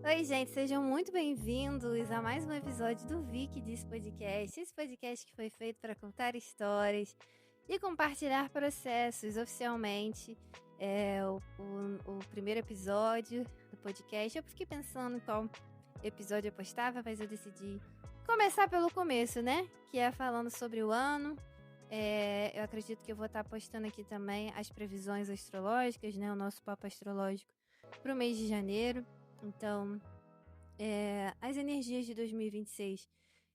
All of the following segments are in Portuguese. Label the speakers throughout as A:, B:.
A: Oi, gente, sejam muito bem-vindos a mais um episódio do Vicky Diz Podcast. Esse podcast que foi feito para contar histórias e compartilhar processos oficialmente. É o primeiro episódio do podcast. Eu fiquei pensando em qual episódio eu postava, mas eu decidi começar pelo começo, né? Que é falando sobre o ano. Eu acredito que eu vou estar postando aqui também as previsões astrológicas, né? O nosso papo astrológico para o mês de janeiro. Então, as energias de 2026,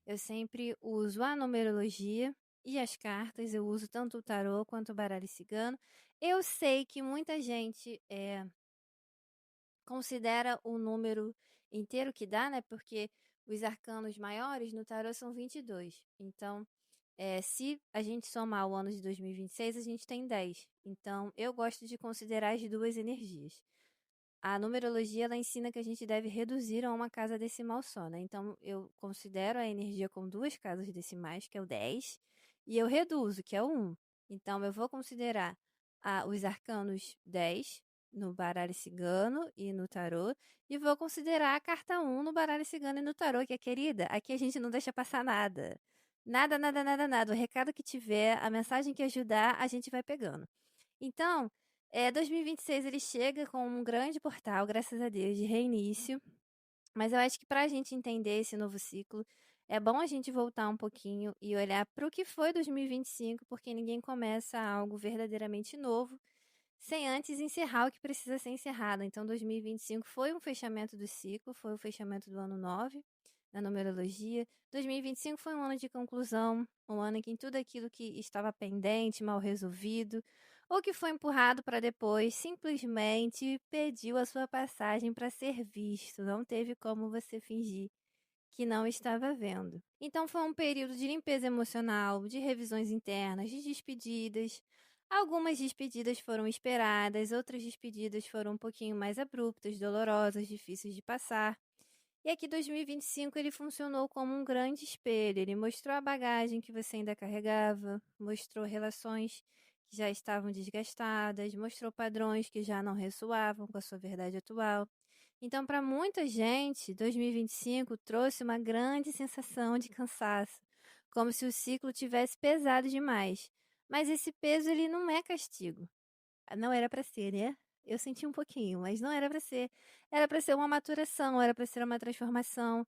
A: eu sempre uso a numerologia e as cartas. Eu uso tanto o tarô quanto o baralho cigano. Eu sei que muita gente considera o número inteiro que dá, né? Porque os arcanos maiores no tarô são 22. Então, se a gente somar o ano de 2026, a gente tem 10. Então, eu gosto de considerar as duas energias. A numerologia, ela ensina que a gente deve reduzir a uma casa decimal só, né? Então, eu considero a energia com duas casas decimais, que é o 10, e eu reduzo, que é o 1. Então, eu vou considerar os arcanos 10 no baralho cigano e no tarô, e vou considerar a carta 1 no baralho cigano e no tarô, que é querida. Aqui a gente não deixa passar nada. Nada, nada, nada, nada. O recado que tiver, a mensagem que ajudar, a gente vai pegando. Então, 2026 ele chega com um grande portal, graças a Deus, de reinício. Mas eu acho que para a gente entender esse novo ciclo, é bom a gente voltar um pouquinho e olhar para o que foi 2025, porque ninguém começa algo verdadeiramente novo sem antes encerrar o que precisa ser encerrado. Então, 2025 foi um fechamento do ciclo, foi o fechamento do ano 9 na numerologia. 2025 foi um ano de conclusão, um ano em que tudo aquilo que estava pendente, mal resolvido, ou que foi empurrado para depois, simplesmente pediu a sua passagem para ser visto. Não teve como você fingir que não estava vendo. Então foi um período de limpeza emocional, de revisões internas, de despedidas. Algumas despedidas foram esperadas, outras despedidas foram um pouquinho mais abruptas, dolorosas, difíceis de passar. E aqui 2025 ele funcionou como um grande espelho. Ele mostrou a bagagem que você ainda carregava, mostrou relações que já estavam desgastadas, mostrou padrões que já não ressoavam com a sua verdade atual. Então, para muita gente, 2025 trouxe uma grande sensação de cansaço, como se o ciclo tivesse pesado demais. Mas esse peso ele não é castigo. Não era para ser, né? Eu senti um pouquinho, mas não era para ser. Era para ser uma maturação, era para ser uma transformação.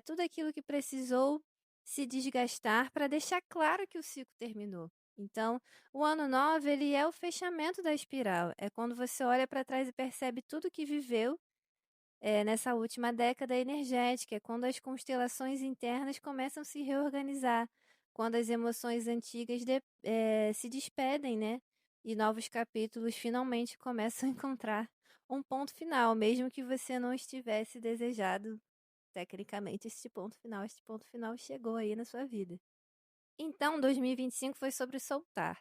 A: Tudo aquilo que precisou se desgastar para deixar claro que o ciclo terminou. Então, o ano 9, ele é o fechamento da espiral. É quando você olha para trás e percebe tudo que viveu nessa última década energética, é quando as constelações internas começam a se reorganizar, quando as emoções antigas se despedem, né? E novos capítulos finalmente começam a encontrar um ponto final, mesmo que você não estivesse desejado, tecnicamente, esse ponto final chegou aí na sua vida. Então, 2025 foi sobre soltar.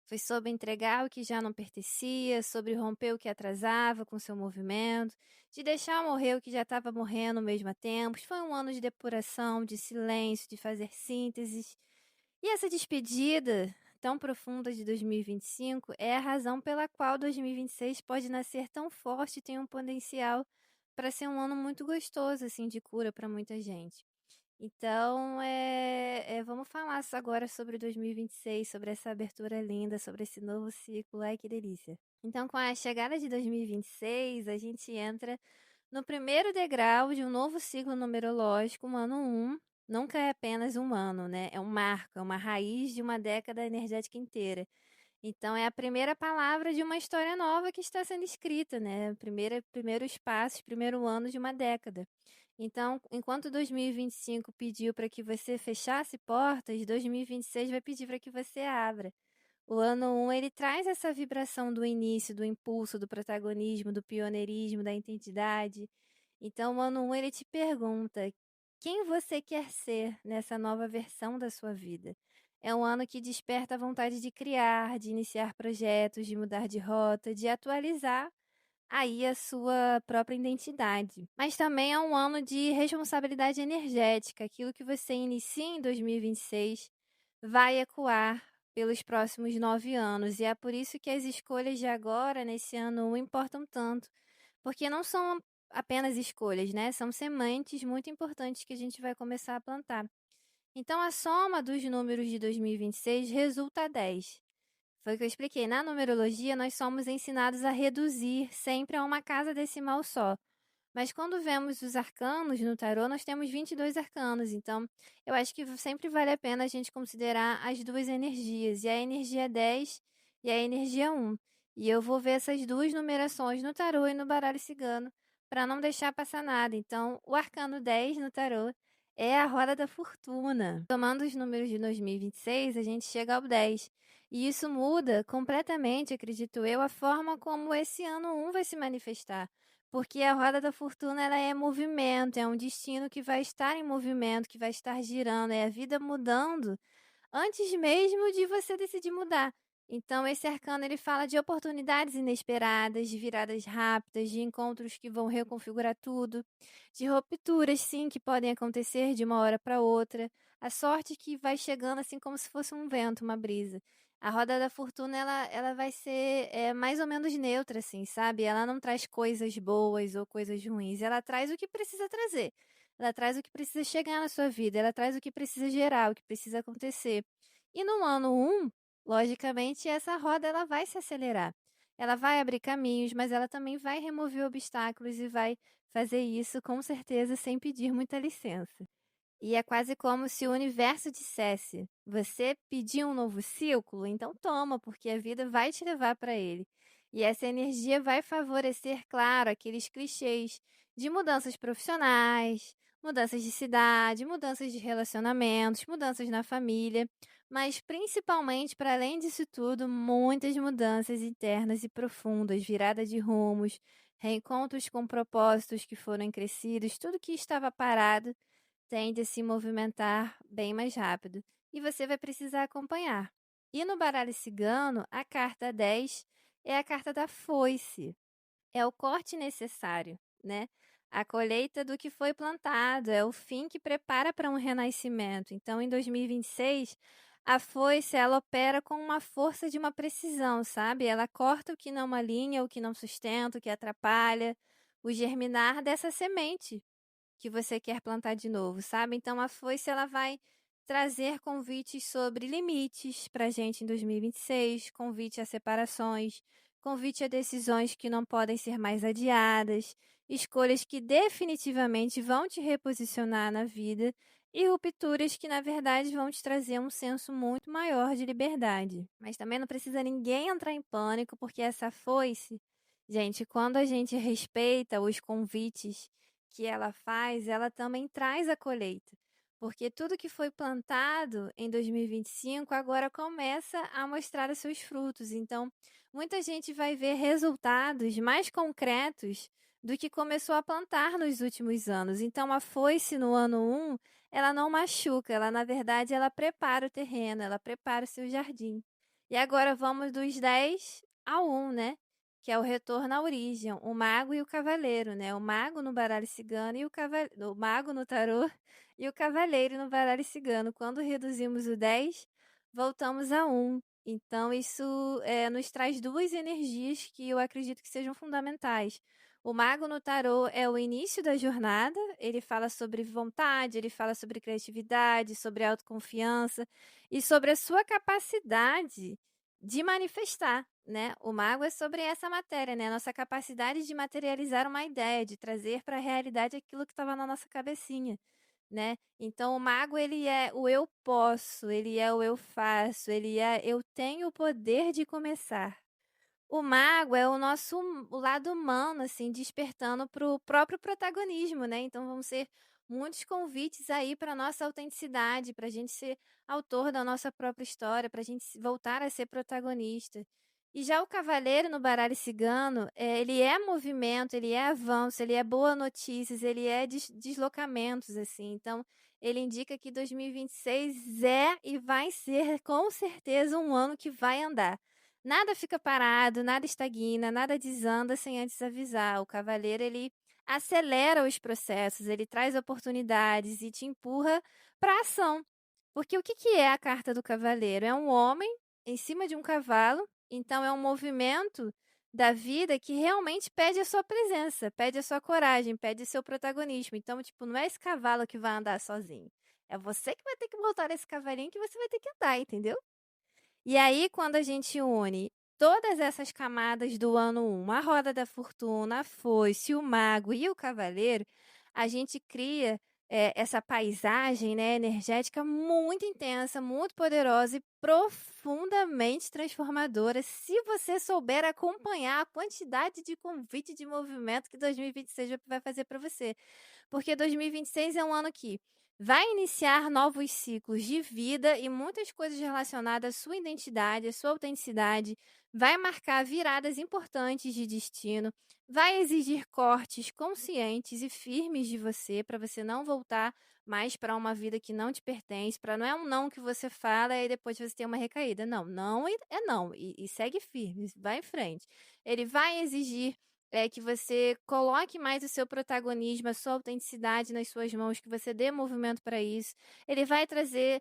A: Foi sobre entregar o que já não pertencia, sobre romper o que atrasava com seu movimento, de deixar morrer o que já estava morrendo ao mesmo tempo. Foi um ano de depuração, de silêncio, de fazer sínteses. E essa despedida tão profunda de 2025 é a razão pela qual 2026 pode nascer tão forte e tem um potencial para ser um ano muito gostoso, assim, de cura para muita gente. Então, vamos falar agora sobre 2026, sobre essa abertura linda, sobre esse novo ciclo. Ai, que delícia. Então, com a chegada de 2026, a gente entra no primeiro degrau de um novo ciclo numerológico, o ano 1. Nunca é apenas um ano, né? É um marco, é uma raiz de uma década energética inteira. Então, é a primeira palavra de uma história nova que está sendo escrita, né? Primeiros passos, primeiro ano de uma década. Então, enquanto 2025 pediu para que você fechasse portas, 2026 vai pedir para que você abra. O ano 1, ele traz essa vibração do início, do impulso, do protagonismo, do pioneirismo, da identidade. Então, o ano 1, ele te pergunta: quem você quer ser nessa nova versão da sua vida? É um ano que desperta a vontade de criar, de iniciar projetos, de mudar de rota, de atualizar aí a sua própria identidade. Mas também é um ano de responsabilidade energética. Aquilo que você inicia em 2026 vai ecoar pelos próximos 9 anos. E é por isso que as escolhas de agora, nesse ano, importam tanto. Porque não são apenas escolhas, né? São sementes muito importantes que a gente vai começar a plantar. Então, a soma dos números de 2026 resulta 10. Foi o que eu expliquei. Na numerologia, nós somos ensinados a reduzir sempre a uma casa decimal só. Mas quando vemos os arcanos no tarô, nós temos 22 arcanos. Então, eu acho que sempre vale a pena a gente considerar as duas energias, e a energia 10 e a energia 1. E eu vou ver essas duas numerações no tarô e no baralho cigano, para não deixar passar nada. Então, o arcano 10 no tarô é a roda da fortuna. Tomando os números de 2026, a gente chega ao 10. E isso muda completamente, acredito eu, a forma como esse ano 1 vai se manifestar. Porque a roda da fortuna ela é movimento, é um destino que vai estar em movimento, que vai estar girando, é a vida mudando antes mesmo de você decidir mudar. Então, esse arcano ele fala de oportunidades inesperadas, de viradas rápidas, de encontros que vão reconfigurar tudo, de rupturas, sim, que podem acontecer de uma hora para outra. A sorte que vai chegando assim como se fosse um vento, uma brisa. A roda da fortuna, ela vai ser mais ou menos neutra, assim, sabe? Ela não traz coisas boas ou coisas ruins. Ela traz o que precisa trazer. Ela traz o que precisa chegar na sua vida. Ela traz o que precisa gerar, o que precisa acontecer. E no ano 1, logicamente, essa roda ela vai se acelerar. Ela vai abrir caminhos, mas ela também vai remover obstáculos e vai fazer isso com certeza sem pedir muita licença. E é quase como se o universo dissesse: você pediu um novo ciclo? Então toma, porque a vida vai te levar para ele. E essa energia vai favorecer, claro, aqueles clichês de mudanças profissionais, mudanças de cidade, mudanças de relacionamentos, mudanças na família, mas principalmente, para além disso tudo, muitas mudanças internas e profundas, virada de rumos, reencontros com propósitos que foram crescidos, tudo que estava parado tende a se movimentar bem mais rápido e você vai precisar acompanhar. E no baralho cigano, a carta 10 é a carta da foice, é o corte necessário, né? A colheita do que foi plantado, é o fim que prepara para um renascimento. Então, em 2026, a foice ela opera com uma força de uma precisão, sabe? Ela corta o que não alinha, o que não sustenta, o que atrapalha, o germinar dessa semente que você quer plantar de novo, sabe? Então a foice ela vai trazer convites sobre limites para a gente em 2026, convite a separações, convite a decisões que não podem ser mais adiadas, escolhas que definitivamente vão te reposicionar na vida e rupturas que na verdade vão te trazer um senso muito maior de liberdade. Mas também não precisa ninguém entrar em pânico, porque essa foice, gente, quando a gente respeita os convites que ela faz, ela também traz a colheita. Porque tudo que foi plantado em 2025 agora começa a mostrar os seus frutos. Então, muita gente vai ver resultados mais concretos do que começou a plantar nos últimos anos. Então, a foice no ano 1, ela não machuca, ela na verdade ela prepara o terreno, ela prepara o seu jardim. E agora vamos dos 10 ao 1, né? Que é o retorno à origem, o mago e o cavaleiro, né? O mago no baralho cigano e o mago no tarô e o cavaleiro no baralho cigano. Quando reduzimos o 10, voltamos a 1. Então, isso nos traz duas energias que eu acredito que sejam fundamentais. O mago no tarô é o início da jornada, ele fala sobre vontade, ele fala sobre criatividade, sobre autoconfiança e sobre a sua capacidade de manifestar, né? O mago é sobre essa matéria, né? Nossa capacidade de materializar uma ideia, de trazer para a realidade aquilo que estava na nossa cabecinha, né? Então o mago ele é o eu posso, ele é o eu faço, ele é eu tenho o poder de começar. O mago é o nosso o lado humano, assim, despertando para o próprio protagonismo, né? Então vão ser muitos convites aí para nossa autenticidade, para a gente ser autor da nossa própria história, para a gente voltar a ser protagonista. E já o cavaleiro no baralho cigano, ele é movimento, ele é avanço, ele é boas notícias, ele é deslocamentos, assim. Então, ele indica que 2026 é e vai ser, com certeza, um ano que vai andar. Nada fica parado, nada estagna, nada desanda sem antes avisar. O cavaleiro, ele acelera os processos, ele traz oportunidades e te empurra para a ação. Porque o que que é a carta do cavaleiro? É um homem em cima de um cavalo, então é um movimento da vida que realmente pede a sua presença, pede a sua coragem, pede o seu protagonismo. Então, tipo, não é esse cavalo que vai andar sozinho. É você que vai ter que montar esse cavalinho que você vai ter que andar, entendeu? E aí, quando a gente une todas essas camadas do ano 1, a roda da fortuna, a foice, o mago e o cavaleiro, a gente cria essa paisagem, né, energética muito intensa, muito poderosa e profundamente transformadora, se você souber acompanhar a quantidade de convite de movimento que 2026 vai fazer para você. Porque 2026 é um ano que vai iniciar novos ciclos de vida e muitas coisas relacionadas à sua identidade, à sua autenticidade, vai marcar viradas importantes de destino, vai exigir cortes conscientes e firmes de você para você não voltar mais para uma vida que não te pertence, para não é um não que você fala e depois você tem uma recaída. Não, não é não e segue firme, vai em frente. Ele vai exigir que você coloque mais o seu protagonismo, a sua autenticidade nas suas mãos, que você dê movimento para isso. Ele vai trazer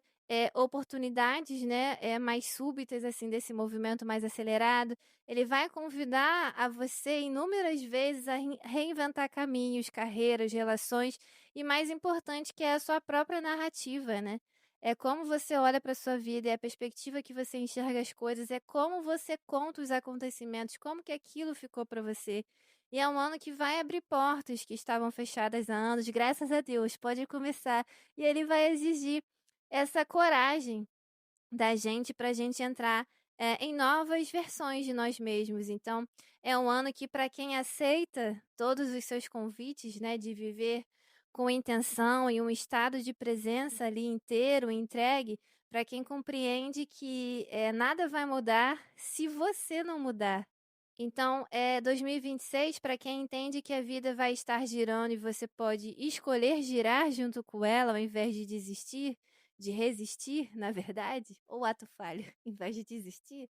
A: oportunidades, né, mais súbitas, assim, desse movimento mais acelerado. Ele vai convidar a você inúmeras vezes a reinventar caminhos, carreiras, relações e, mais importante, que é a sua própria narrativa, né? É como você olha para sua vida, é a perspectiva que você enxerga as coisas, é como você conta os acontecimentos, como que aquilo ficou para você. E é um ano que vai abrir portas que estavam fechadas há anos, graças a Deus, pode começar. E ele vai exigir essa coragem da gente para a gente entrar em novas versões de nós mesmos. Então, é um ano que, para quem aceita todos os seus convites, né, de viver com intenção e um estado de presença ali inteiro, entregue, para quem compreende que nada vai mudar se você não mudar. Então, 2026, para quem entende que a vida vai estar girando e você pode escolher girar junto com ela, ao invés de desistir, de resistir, na verdade, ou ato falho, em vez de desistir,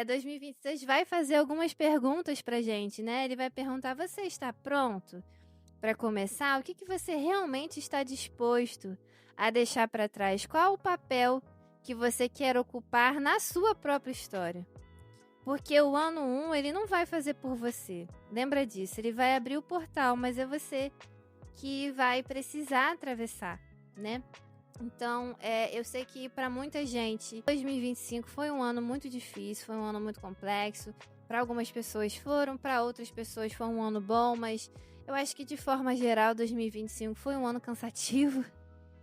A: 2026 vai fazer algumas perguntas para gente, né? Ele vai perguntar: você está pronto para começar? O que que você realmente está disposto a deixar para trás? Qual o papel que você quer ocupar na sua própria história? Porque o ano 1, ele não vai fazer por você. Lembra disso, ele vai abrir o portal, mas é você que vai precisar atravessar, né? Então, eu sei que para muita gente, 2025 foi um ano muito difícil, foi um ano muito complexo. Para algumas pessoas foram, para outras pessoas foi um ano bom, mas eu acho que de forma geral, 2025 foi um ano cansativo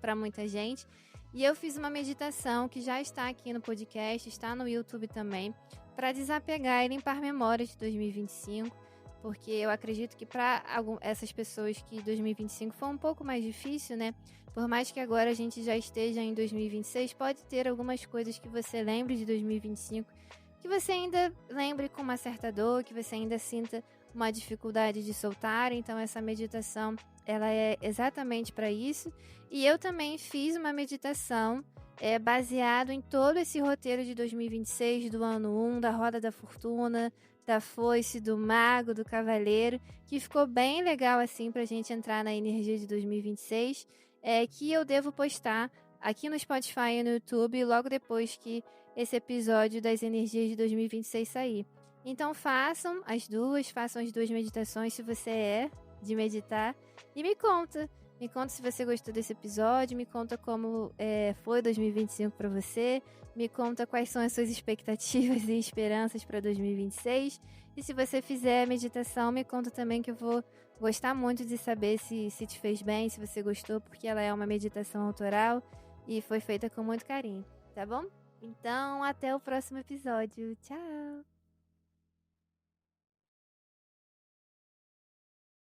A: para muita gente. E eu fiz uma meditação que já está aqui no podcast, está no YouTube também, para desapegar e limpar memórias de 2025, porque eu acredito que para essas pessoas que 2025 foi um pouco mais difícil, né? Por mais que agora a gente já esteja em 2026, pode ter algumas coisas que você lembre de 2025, que você ainda lembre com uma certa dor, que você ainda sinta uma dificuldade de soltar. Então essa meditação, ela é exatamente para isso. E eu também fiz uma meditação baseado em todo esse roteiro de 2026, do ano 1, da Roda da Fortuna, da Foice, do Mago, do Cavaleiro, que ficou bem legal assim pra gente entrar na energia de 2026, que eu devo postar aqui no Spotify e no YouTube logo depois que esse episódio das energias de 2026 sair. Então façam as duas meditações se você é de meditar e me conta. Me conta se você gostou desse episódio, me conta como foi 2025 para você, me conta quais são as suas expectativas e esperanças para 2026. E se você fizer a meditação, me conta também que eu vou gostar muito de saber se te fez bem, se você gostou, porque ela é uma meditação autoral e foi feita com muito carinho, tá bom? Então, até o próximo episódio. Tchau!